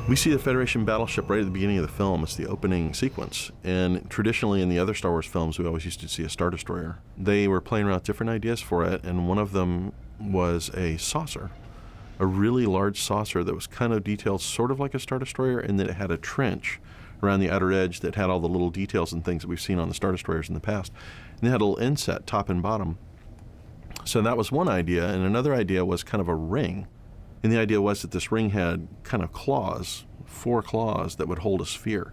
We see the Federation battleship right at the beginning of the film. It's the opening sequence. And traditionally in the other Star Wars films, we always used to see a Star Destroyer. They were playing around with different ideas for it, and one of them was a saucer, a really large saucer that was kind of detailed sort of like a Star Destroyer, and that it had a trench around the outer edge that had all the little details and things that we've seen on the Star Destroyers in the past. And they had a little inset, top and bottom. So that was one idea, and another idea was kind of a ring. And the idea was that this ring had kind of claws, 4 claws that would hold a sphere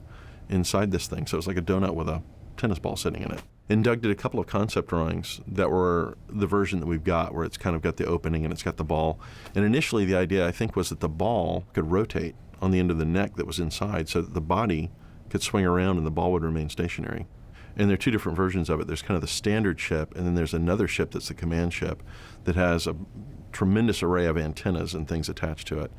inside this thing. So it was like a donut with a tennis ball sitting in it. And Doug did a couple of concept drawings that were the version that we've got, where it's kind of got the opening and it's got the ball. And initially the idea, I think, was that the ball could rotate on the end of the neck that was inside so that the body could swing around and the ball would remain stationary. And there are 2 different versions of it. There's kind of the standard ship, and then there's another ship that's the command ship that has a tremendous array of antennas and things attached to it.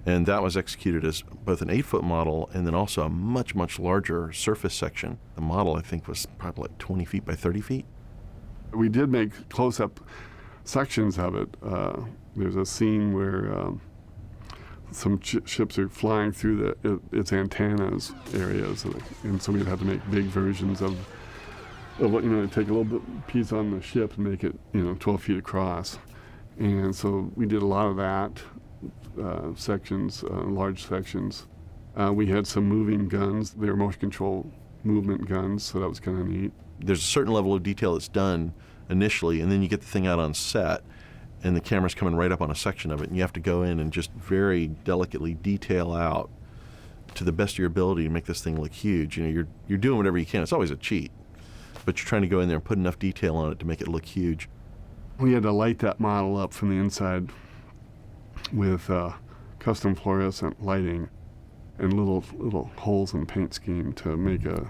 And that was executed as both an 8-foot model and then also a much, much larger surface section. The model, I think, was probably like 20 feet by 30 feet. We did make close-up sections of it. There's a scene where some ships are flying through its antennas areas, and so we'd have to make big versions of what, take a little bit piece on the ship and make it, 12 feet across. And so we did a lot of that, sections, large sections. We had some moving guns. They were motion control movement guns, so that was kind of neat. There's a certain level of detail that's done initially, and then you get the thing out on set, and the camera's coming right up on a section of it, and you have to go in and just very delicately detail out to the best of your ability to make this thing look huge. You're doing whatever you can. It's always a cheat, but you're trying to go in there and put enough detail on it to make it look huge. We had to light that model up from the inside with custom fluorescent lighting and little holes in the paint scheme to make a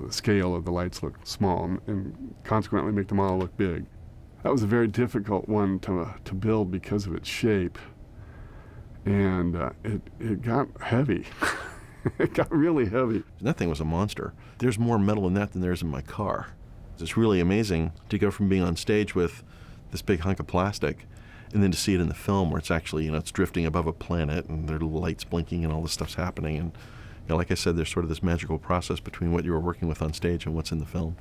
scale of the lights look small and consequently make the model look big. That was a very difficult one to build because of its shape, and it got heavy. It got really heavy. That thing was a monster. There's more metal in that than there is in my car. It's really amazing to go from being on stage with this big hunk of plastic and then to see it in the film where it's actually, it's drifting above a planet and there are lights blinking and all this stuff's happening. And like I said, there's sort of this magical process between what you were working with on stage and what's in the film.